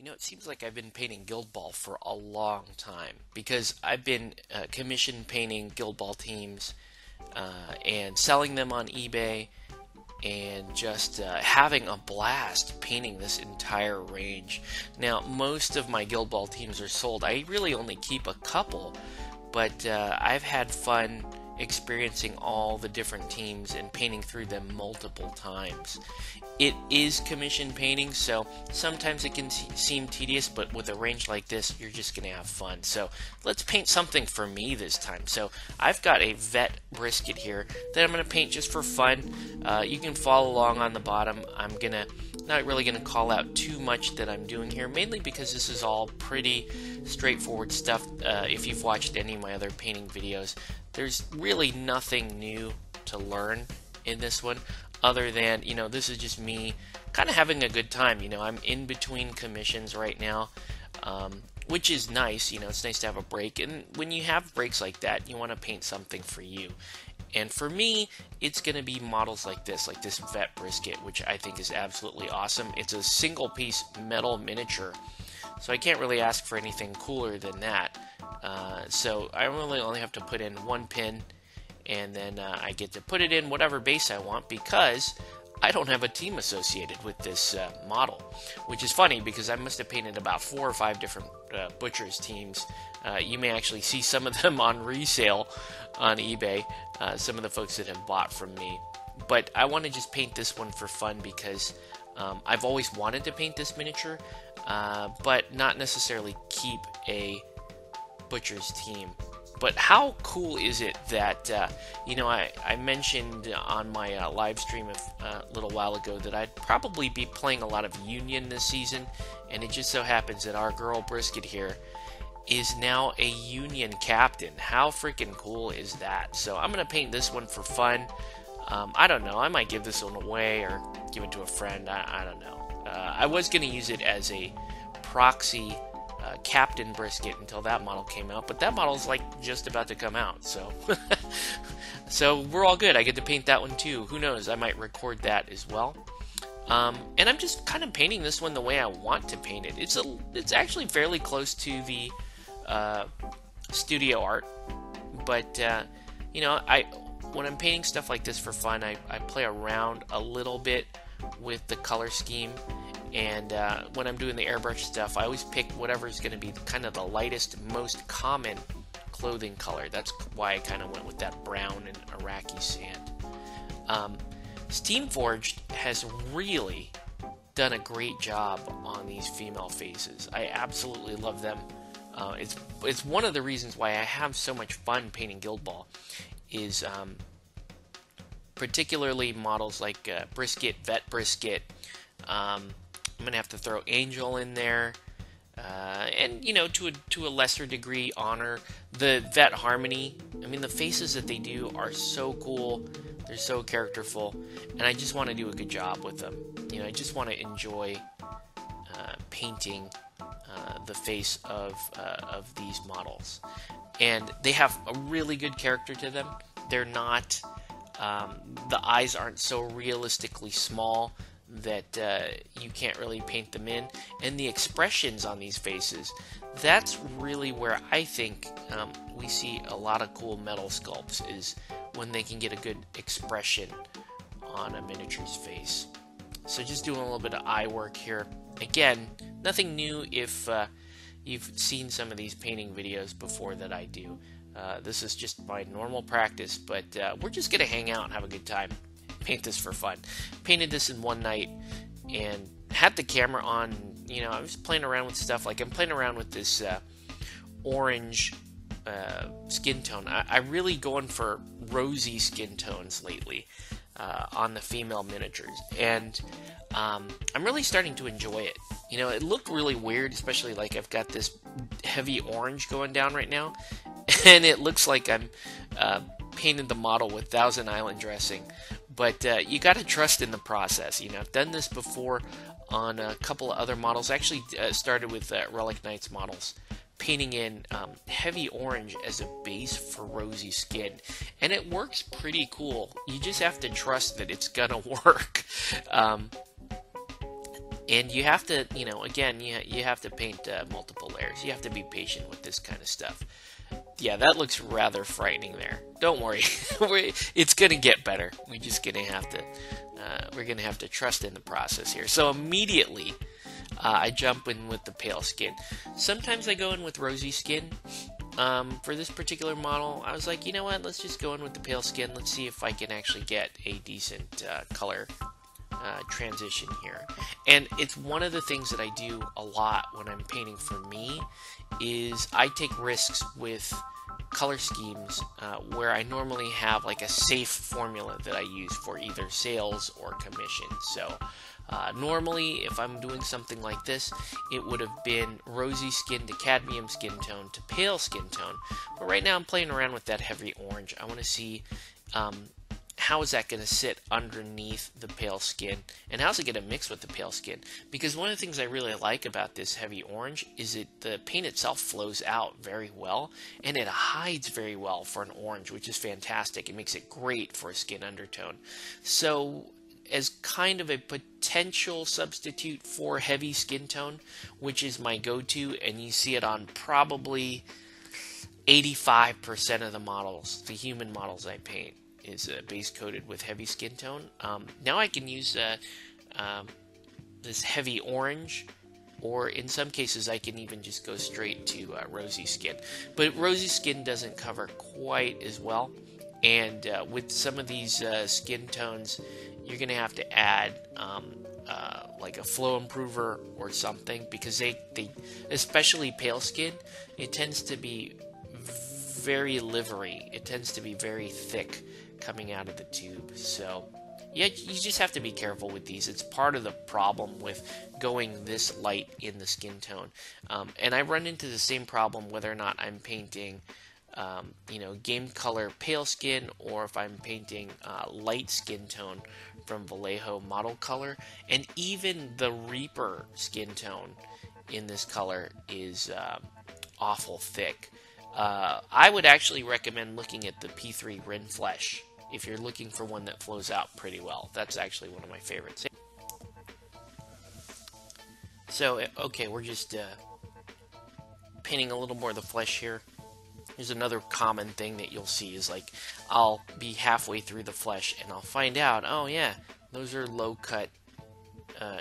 You know, it seems like I've been painting Guild Ball for a long time because I've been commission painting Guild Ball teams and selling them on eBay and just having a blast painting this entire range. Now, most of my Guild Ball teams are sold. I really only keep a couple, but I've had fun experiencing all the different teams and painting through them multiple times. It is commission painting, so sometimes it can seem tedious, but with a range like this, you're just going to have fun. So let's paint something for me this time. So I've got a Vet Brisket here that I'm going to paint just for fun. You can follow along on the bottom. I'm not really going to call out too much that I'm doing here, mainly because this is all pretty straightforward stuff. If you've watched any of my other painting videos, there's really nothing new to learn in this one, other than, you know, this is just me kind of having a good time. You know, I'm in between commissions right now, which is nice. You know, it's nice to have a break, and when you have breaks like that, you want to paint something for you. And for me, it's going to be models like this Vet Brisket, which I think is absolutely awesome. It's a single piece metal miniature, so I can't really ask for anything cooler than that. So I really only have to put in one pin, and then I get to put it in whatever base I want because I don't have a team associated with this model, which is funny because I must have painted about 4 or 5 different Butcher's teams. You may actually see some of them on resale on eBay, some of the folks that have bought from me. But I want to just paint this one for fun because I've always wanted to paint this miniature, but not necessarily keep a Butcher's team. But how cool is it that, you know, I mentioned on my live stream a little while ago that I'd probably be playing a lot of Union this season, and it just so happens that our girl Brisket here is now a Union captain. How freaking cool is that? So I'm going to paint this one for fun. I don't know, I might give this one away or give it to a friend. I don't know. I was going to use it as a proxy Captain Brisket until that model came out, but that model's like just about to come out, so so we're all good. I get to paint that one too. Who knows, I might record that as well. And I'm just kind of painting this one the way I want to paint it. It's actually fairly close to the studio art, but you know, when I'm painting stuff like this for fun, I play around a little bit with the color scheme. And when I'm doing the airbrush stuff, I always pick whatever is going to be kind of the lightest, most common clothing color. That's why I kind of went with that brown and Iraqi sand. Steamforged has really done a great job on these female faces. I absolutely love them. It's one of the reasons why I have so much fun painting Guild Ball, is particularly models like Brisket, Vet Brisket. I'm gonna have to throw Angel in there, and you know, to a lesser degree, Honor. The Vet Harmony. I mean, the faces that they do are so cool. They're so characterful, and I just want to do a good job with them. You know, I just want to enjoy painting the face of these models, and they have a really good character to them. They're not. The eyes aren't so realistically small that you can't really paint them in, and the expressions on these faces, that's really where I think we see a lot of cool metal sculpts, is when they can get a good expression on a miniature's face. So just doing a little bit of eye work here. Again, nothing new if you've seen some of these painting videos before that I do. This is just my normal practice, but we're just gonna hang out and have a good time. Paint this for fun. Painted this in one night and had the camera on. You know, I was playing around with stuff. Like, I'm playing around with this orange skin tone. I'm really going for rosy skin tones lately on the female miniatures, and I'm really starting to enjoy it. You know, it looked really weird, especially like I've got this heavy orange going down right now, and it looks like I'm painted the model with Thousand Island dressing. But you got to trust in the process. You know, I've done this before on a couple of other models. I actually started with Relic Knights models, painting in heavy orange as a base for rosy skin, and it works pretty cool. You just have to trust that it's gonna work. And you have to, again, you have to paint multiple layers. You have to be patient with this kind of stuff. Yeah, that looks rather frightening there. Don't worry, it's gonna get better. We're just gonna have to trust in the process here. So immediately, I jump in with the pale skin. Sometimes I go in with rosy skin. For this particular model, I was like, you know what? Let's just go in with the pale skin. Let's see if I can actually get a decent color transition here. And it's one of the things that I do a lot when I'm painting for me, is I take risks with color schemes where I normally have like a safe formula that I use for either sales or commission. So normally if I'm doing something like this, it would have been rosy skin to cadmium skin tone to pale skin tone. But right now I'm playing around with that heavy orange. I want to see how is that going to sit underneath the pale skin, and how's it going to mix with the pale skin? Because one of the things I really like about this heavy orange is the paint itself flows out very well, and it hides very well for an orange, which is fantastic. It makes it great for a skin undertone. So as kind of a potential substitute for heavy skin tone, which is my go-to, and you see it on probably 85% of the models, the human models I paint, is base coated with heavy skin tone. Now I can use this heavy orange, or in some cases I can even just go straight to rosy skin. But rosy skin doesn't cover quite as well, and with some of these skin tones, you're going to have to add like a flow improver or something, because they especially pale skin, it tends to be very livery. It tends to be very thick coming out of the tube. So yeah, you just have to be careful with these. It's part of the problem with going this light in the skin tone. And I run into the same problem whether or not I'm painting game color pale skin, or if I'm painting light skin tone from Vallejo model color. And even the Reaper skin tone in this color is awful thick. I would actually recommend looking at the P3 Rin Flesh if you're looking for one that flows out pretty well. That's actually one of my favorites. So, okay, we're just painting a little more of the flesh here. Here's another common thing that you'll see is, like, I'll be halfway through the flesh and I'll find out, oh yeah, those are low-cut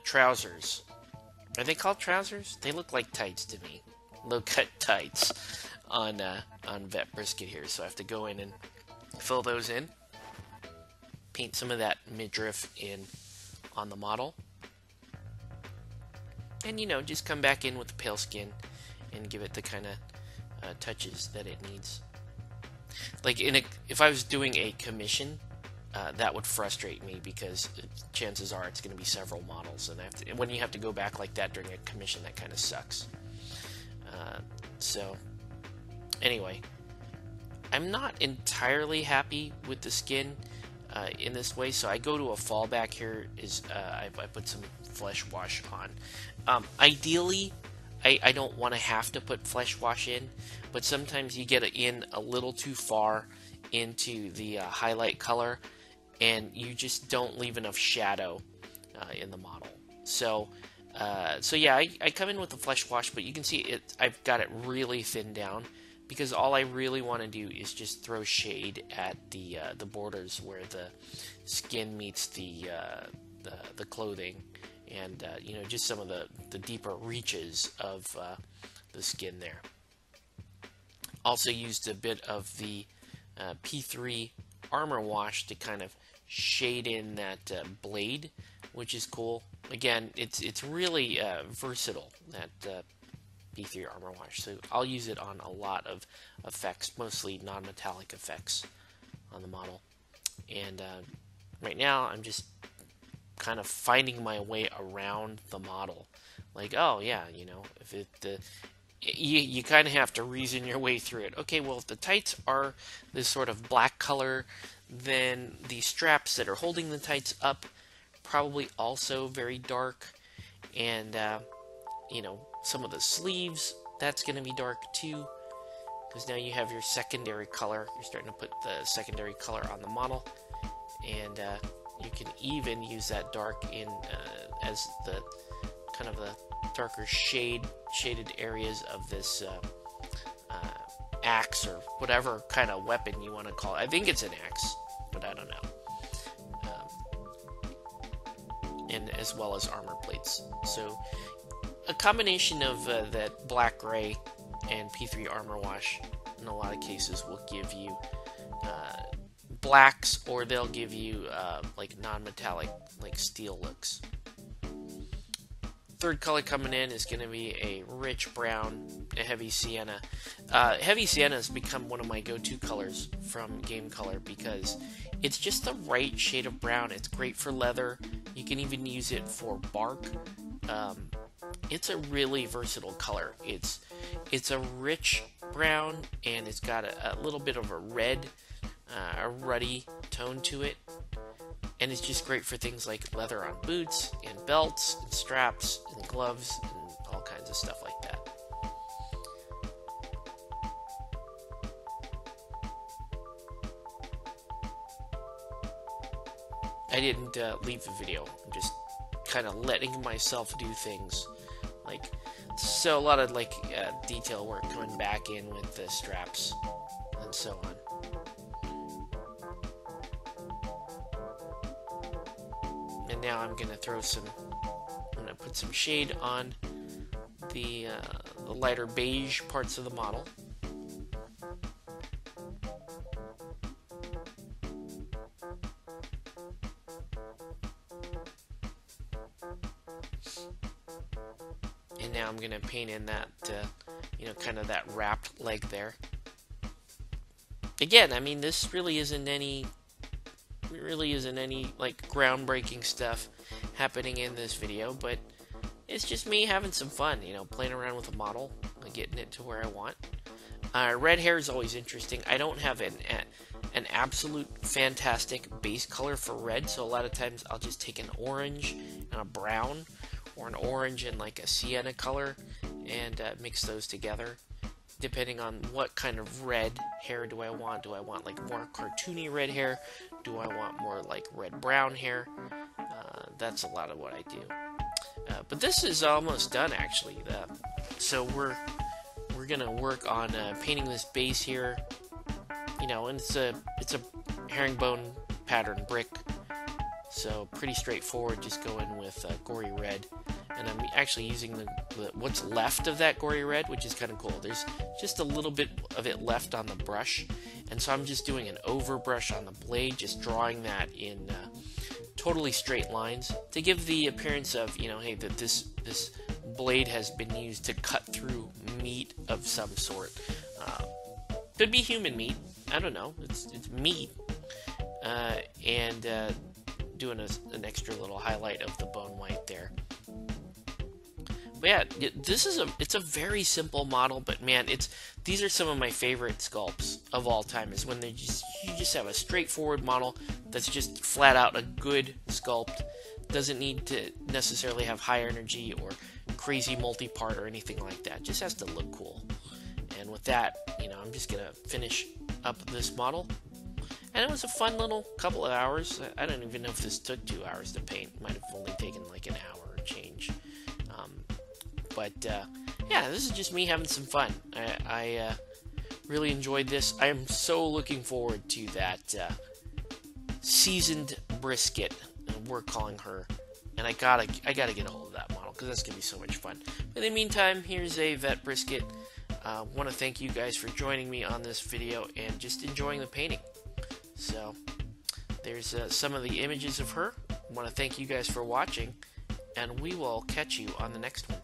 trousers. Are they called trousers? They look like tights to me. Low-cut tights on Vet Brisket here. So I have to go in and fill those in. Paint some of that midriff in on the model. And, just come back in with the pale skin and give it the kind of touches that it needs. Like if I was doing a commission, that would frustrate me, because chances are it's going to be several models, and when you have to go back like that during a commission, that kind of sucks. So anyway, I'm not entirely happy with the skin in this way, so I go to a fallback here. I put some flesh wash on. Ideally, I don't want to have to put flesh wash in, but sometimes you get in a little too far into the highlight color, and you just don't leave enough shadow in the model. So yeah, I come in with the flesh wash, but you can see I've got it really thinned down, because all I really want to do is just throw shade at the borders where the skin meets the clothing, and just some of the deeper reaches of the skin there. Also used a bit of the P3 armor wash to kind of shade in that blade, which is cool. Again, it's really versatile, that P3 armor wash. So I'll use it on a lot of effects, mostly non-metallic effects on the model. And right now I'm just kind of finding my way around the model. Like, oh yeah, if you kind of have to reason your way through it. Okay, well, if the tights are this sort of black color, then the straps that are holding the tights up probably also very dark, and some of the sleeves, that's going to be dark too, because now you have your secondary color. You're starting to put the secondary color on the model, and you can even use that dark in as kind of the darker shaded areas of this axe or whatever kind of weapon you want to call it. I think it's an axe, but I don't know. And as well as armor plates. So a combination of that black gray and P3 armor wash in a lot of cases will give you blacks, or they'll give you like non-metallic, like steel looks. Third color coming in is going to be a rich brown, a heavy sienna. Heavy sienna has become one of my go-to colors from Game Color because it's just the right shade of brown. It's great for leather. You can even use it for bark. It's a really versatile color. It's a rich brown, and it's got a little bit of a red, a ruddy tone to it. And it's just great for things like leather on boots, and belts, and straps, and gloves, and all kinds of stuff like that. I didn't leave the video. I'm just kind of letting myself do things. Like, so a lot of like detail work coming back in with the straps and so on. And now I'm gonna put some shade on the lighter beige parts of the model. And now I'm gonna paint in that, kind of that wrapped leg there. Again, I mean, this really isn't any like groundbreaking stuff happening in this video, but it's just me having some fun, playing around with a model, getting it to where I want. Red hair is always interesting. I don't have an absolute fantastic base color for red, so a lot of times I'll just take an orange and a brown, or an orange and like a sienna color, and mix those together. Depending on what kind of red hair do I want. Do I want like more cartoony red hair? Do I want more like red-brown hair? That's a lot of what I do. But this is almost done, actually. So we're gonna work on painting this base here. And it's a herringbone pattern brick. So pretty straightforward. Just go in with Gory red. And I'm actually using what's left of that Gory red, which is kind of cool. There's just a little bit of it left on the brush, and so I'm just doing an overbrush on the blade, just drawing that in totally straight lines to give the appearance of, hey, that this blade has been used to cut through meat of some sort. Could be human meat. I don't know. It's meat. And doing an extra little highlight of the bone white there. But yeah, it's a very simple model, but man, these are some of my favorite sculpts of all time. Is when you just have a straightforward model that's just flat out a good sculpt. Doesn't need to necessarily have high energy or crazy multi-part or anything like that. Just has to look cool. And with that, I'm just gonna finish up this model. And it was a fun little couple of hours. I don't even know if this took 2 hours to paint. It might have only taken like an hour or change. But yeah, this is just me having some fun. I really enjoyed this. I am so looking forward to that seasoned brisket, we're calling her. And I gotta get a hold of that model because that's gonna be so much fun. In the meantime, here's a Vet Brisket. Want to thank you guys for joining me on this video and just enjoying the painting. So there's some of the images of her. Want to thank you guys for watching, and we will catch you on the next one.